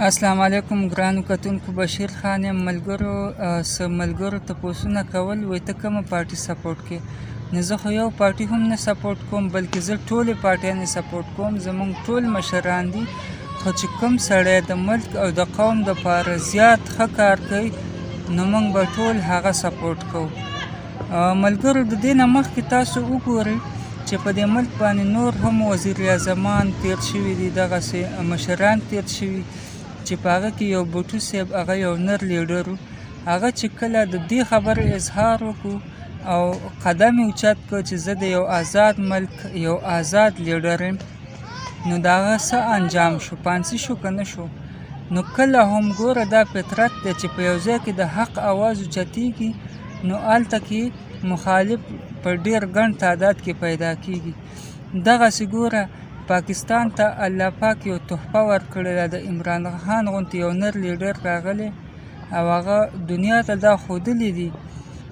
السلام علیکم ګرانو کتونکو، بشیر خان یم. ملګرو تپوسونه کول وایي ته کومه پارټي سپورټ کوې؟ نو زه خو یو پارټي هم نه سپورټ کوم، بلکې زه ټولې پارټیانې سپورټ کوم. زموږ ټول مشران دي، خو چې کوم سړی د ملک او د قوم دپاره زیات ښه کار کوي نو موږ به ټول هغه سپورټ کوو. ملګرو، د دې نه مخکې تاسو وګورئ چې په دې ملک باندې نور هم وزیر اعظمان تیر شوي دي، دغسې مشران تیر شوي چې په هغه کې یو بوټو صاحب، هغه یو نر لیډر و. هغه چې کله د دې خبرې اظهار وکړو او قدم یې اوچت کړ چې زه د یو آزاد ملک یو آزاد لیډر یم، نو د هغه څه انجام شو؟ پانسي شو که نه شو؟ نو کله هم ګوره دا فطرت دی چې په یو ځای کې د حق اواز اوچتېږي نو هلته کې مخالف په ډېر ګڼ تعداد کې پیدا کېږي. دغسې ګوره پاکستان ته الله پاک یو تحفه ورکړې ده، د عمران خان غوندې یو نر لیډر راغلی او هغه دنیا ته دا ښودلی دي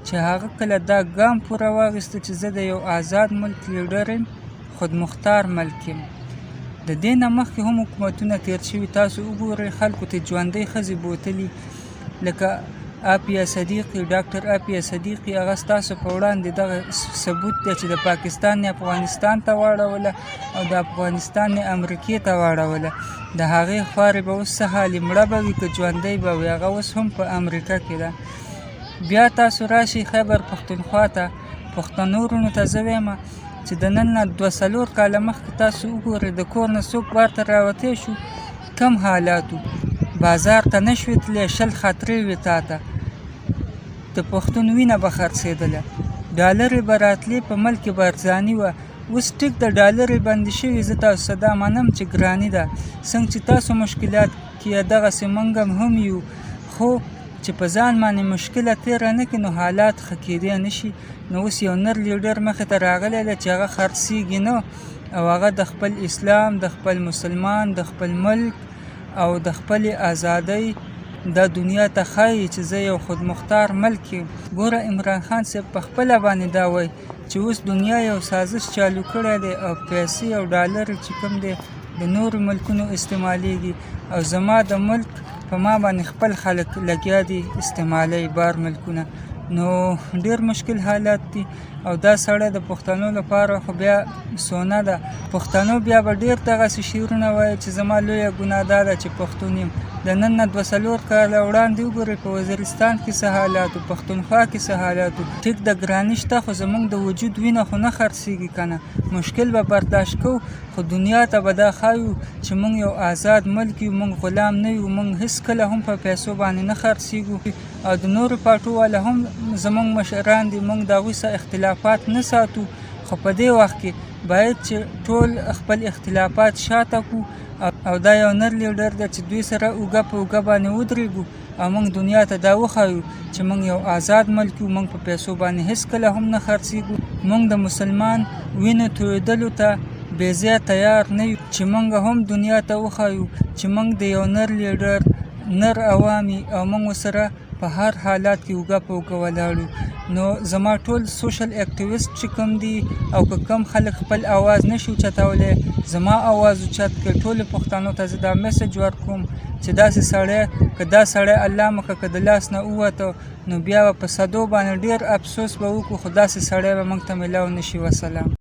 چې هغه کله دا ګام پوره واخیسته چې زه د یو آزاد ملک لیډر یم، خودمختار ملک یم. د دې نه مخکې هم حکومتونه تیر شوي، تاسو وګورئ خلکو ته ژوندۍ ښځې بوتلي، لکه آپیا صدیقي، ډاکټر آپیا صدیقي، هغه ستاسو په وړاندې دغه ثبوت دی چې د پاکستان نه افغانستان ته واړوله او د افغانستان نه امریکې ته واړوله. د هغې خوارې به اوس څه حال وي، مړه به وي که ژوندۍ به وي، هغه اوس هم په امریکا کې ده. بیا تاسو راشئ خیبر پښتونخوا ته، پښتنو وروڼو ته زه وایم چې د نن نه 2-4 کاله مخکې تاسو وګورئ د کور نه څوک بار ته راوتی شو، کم حالات و. بازار ته نه شوې تللی، 20 خاطرې وې تا ته، د پښتون وینه به خرڅېدله، ډالرې به راتلې، په ملک کې به ارزاني وه. اوس ټیک د ډالرې بندې شوي، زه تاسو ته دا منم چې ګراني ده. څنګه چې تاسو مشکلات کې دغسې موږ هم یو، خو چې په ځان باندې مشکله تېره نه کړي نو حالات ښه کېدی نه شي. نو اوس یو نر لیډر مخې ته راغلی دی چې هغه خرڅېږي نه، او هغه د خپل اسلام، د خپل مسلمان، د خپل ملک او د خپلې ازادۍ دا دنیا ته ښایي چې زه یو خودمختار ملک یم. ګوره عمران خان صاحب په خپله باندې دا وایي چې اوس دنیا یو سازش چالو کړی دی او پیسې او ډالر چې کوم دی د نورو ملکونو استعمالیږي، او زما د ملک په ما باندې خپل خلک لګیا دي استعمالی بار ملکونه. نو ډېر مشکل حالات دي او دا سړی د پښتنو لپاره خو بیا سونه ده. پښتنو بیا به ډېر دغسې شعرونه وایي چې زما لویه ګناه دا ده چې پښتون یم. د نن نه 2-4 کاله وړاندې وګورئ په وزیرستان کې څه حالات و، پښتونخوا کې څه حالات و. ټیک د ګراني شته خو زموږ د وجود وینه خو نه خرڅېږي که نه. مشکل به برداشت کوو، خو دنیا ته به دا ښایو چې موږ یو آزاد ملک یو، موږ غلام نه یو، موږ هېڅکله هم په پیسو باندې نه خرڅېږو. او د نورو پارټو والا هم زموږ مشران دي، موږ د هغوی سره اختلافات نه ساتو، خو په دې وخت کې باید چې ټول خپل اختلافات شاته کړو او دا یو نر لیډر دی چې دوی سره اوږه په اوږه باندې ودرېږو او موږ دنیا ته دا وښایو چې موږ یو آزاد ملک یو، موږ په پیسو باندې هېڅکله هم نه خرڅېږو. موږ د مسلمان وینو تویېدلو ته بې ځایه تیار نه یو چې موږ هم دنیا ته وښایو چې موږ د یو نر لیډر نر عوام او موږ ورسره په هر حالات کې اوږه په اوږه ولاړو. نو زما ټول سوشل اکټیویسټ چې کوم دي او که کوم خلک خپل اواز نشي اوچتولی، زما اواز اوچت کړي. ټولو پښتنو ته زه دا میسج ورکوم چې داسې سړی که دا سړی الله مکړه که د لاس نه ووته نو بیا به په صدو باندې ډېر افسوس به وکړو، خو داسې سړی به موږ ته میلاو نه شي. وسلام.